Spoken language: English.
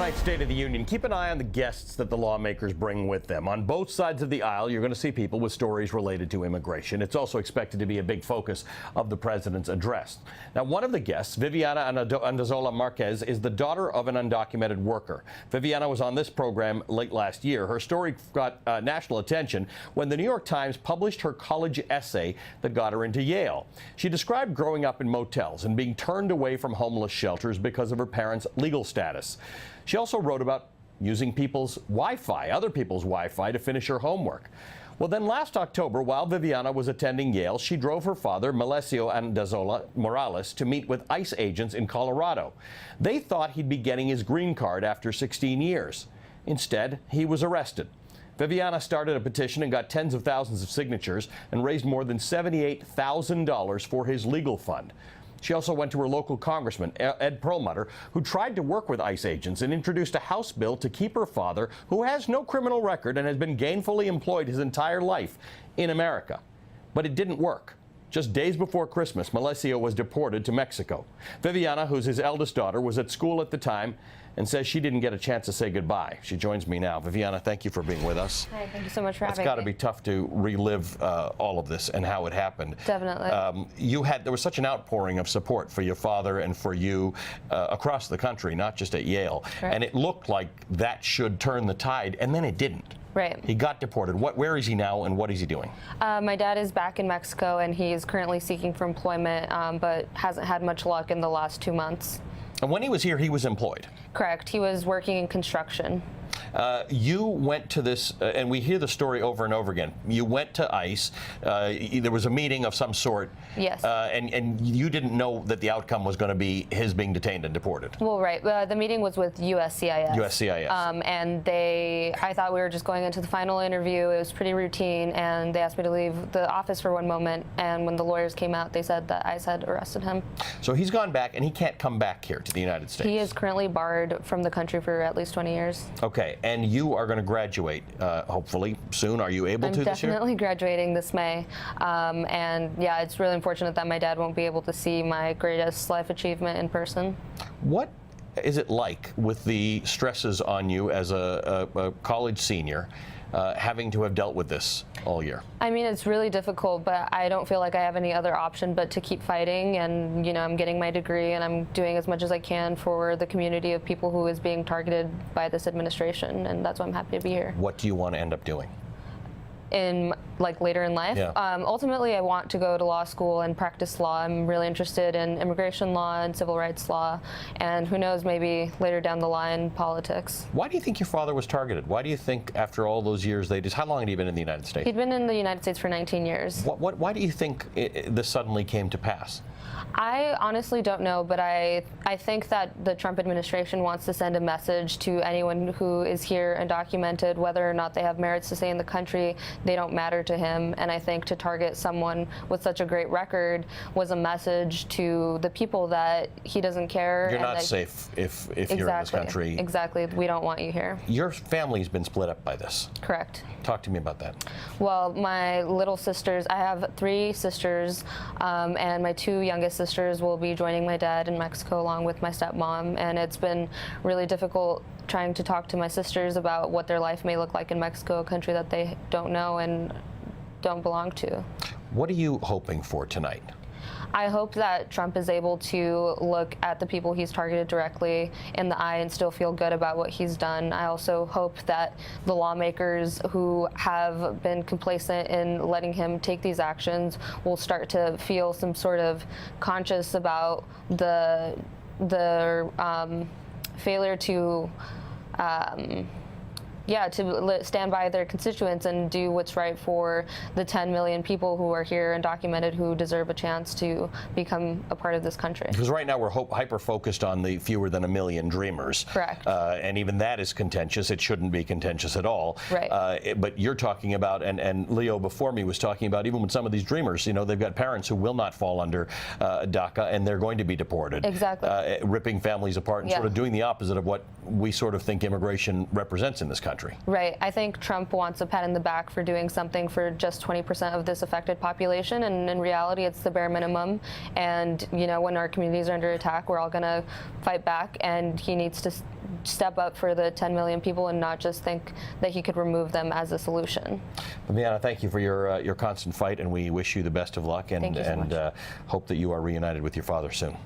tonight's State of the Union, keep an eye on the guests that the lawmakers bring with them. On both sides of the aisle, you're going to see people with stories related to immigration. It's also expected to be a big focus of the president's address. Now, one of the guests, Viviana Andazola Marquez, is the daughter of an undocumented worker. Viviana was on this program late last year. Her story got national attention when the New York Times published her college essay that got her into Yale. She described growing up in motels and being turned away from homeless shelters because of her parents' legal status. She also wrote about using people's Wi-Fi, other people's Wi-Fi, to finish her homework. Well, then last October, while Viviana was attending Yale, she drove her father, Melesio Andazola Morales, to meet with ICE agents in Colorado. They thought he'd be getting his green card after 16 years. Instead, he was arrested. Viviana started a petition and got tens of thousands of signatures and raised more than $78,000 for his legal fund. She also went to her local congressman, Ed Perlmutter, who tried to work with ICE agents and introduced a House bill to keep her father, who has no criminal record and has been gainfully employed his entire life, in America. But it didn't work. Just days before Christmas, Melesio was deported to Mexico. Viviana, who's his eldest daughter, was at school at the time and says she didn't get a chance to say goodbye. She joins me now. Viviana, thank you for being with us. Hi, thank you so much for having me. It's got to be tough to relive all of this and how it happened. Definitely. There was such an outpouring of support for your father and for you across the country, not just at Yale. Right. And it looked like that should turn the tide, and then it didn't. Right. He got deported. Where is he now, and what is he doing? My dad is back in Mexico, and he is currently seeking for employment, but hasn't had much luck in the last 2 months. And when he was here, he was employed? Correct. He was working in construction. You went to this, and we hear the story over and over again. You went to ICE. There was a meeting of some sort. Yes. And you didn't know that the outcome was going to be his being detained and deported. Well, right. The meeting was with USCIS. USCIS. And I thought we were just going into the final interview. It was pretty routine, and they asked me to leave the office for one moment. And when the lawyers came out, they said that ICE had arrested him. So he's gone back, and he can't come back here to the United States. He is currently barred from the country for at least 20 years. Okay. And you are going to graduate, hopefully, soon. Are you able to this year? I'm definitely graduating this May. And yeah, it's really unfortunate that my dad won't be able to see my greatest life achievement in person. What is it like with the stresses on you as a college senior, having to have dealt with this all year? I mean, it's really difficult, but I don't feel like I have any other option but to keep fighting. And, you know, I'm getting my degree, and I'm doing as much as I can for the community of people who is being targeted by this administration, and that's why I'm happy to be here. What do you want to end up doing? Later in life. Yeah. Ultimately, I want to go to law school and practice law. I'm really interested in immigration law and civil rights law, and who knows, maybe later down the line, politics. Why do you think your father was targeted? Why do you think after all those years how long had he been in the United States? He'd been in the United States for 19 years. Why do you think this suddenly came to pass? I honestly don't know, but I think that the Trump administration wants to send a message to anyone who is here undocumented, whether or not they have merits to stay in the country. They don't matter to him, and I think to target someone with such a great record was a message to the people that he doesn't care. You're not safe if you're in this country. Exactly. We don't want you here. Your family's been split up by this. Correct. Talk to me about that. Well, my little sisters, I have 3 sisters, and my 2 youngest sisters will be joining my dad in Mexico along with my stepmom, and it's been really difficult trying to talk to my sisters about what their life may look like in Mexico, a country that they don't know and don't belong to. What are you hoping for tonight? I hope that Trump is able to look at the people he's targeted directly in the eye and still feel good about what he's done. I also hope that the lawmakers who have been complacent in letting him take these actions will start to feel some sort of conscious about the failure to to stand by their constituents and do what's right for the 10 million people who are here undocumented who deserve a chance to become a part of this country. Because right now we're hyper-focused on the fewer than a million dreamers. Correct. And even that is contentious. It shouldn't be contentious at all. Right. But you're talking about, and Leo before me was talking about, even with some of these dreamers, you know, they've got parents who will not fall under DACA, and they're going to be deported. Exactly. Ripping families apart and sort of doing the opposite of what we sort of think immigration represents in this country. country. Right. I think Trump wants a pat in the back for doing something for just 20% of this affected population, and in reality, it's the bare minimum. And, you know, when our communities are under attack, we're all going to fight back, and he needs to step up for the 10 million people and not just think that he could remove them as a solution. Liana, thank you for your constant fight, and we wish you the best of luck, and Thank you so much. hope that you are reunited with your father soon.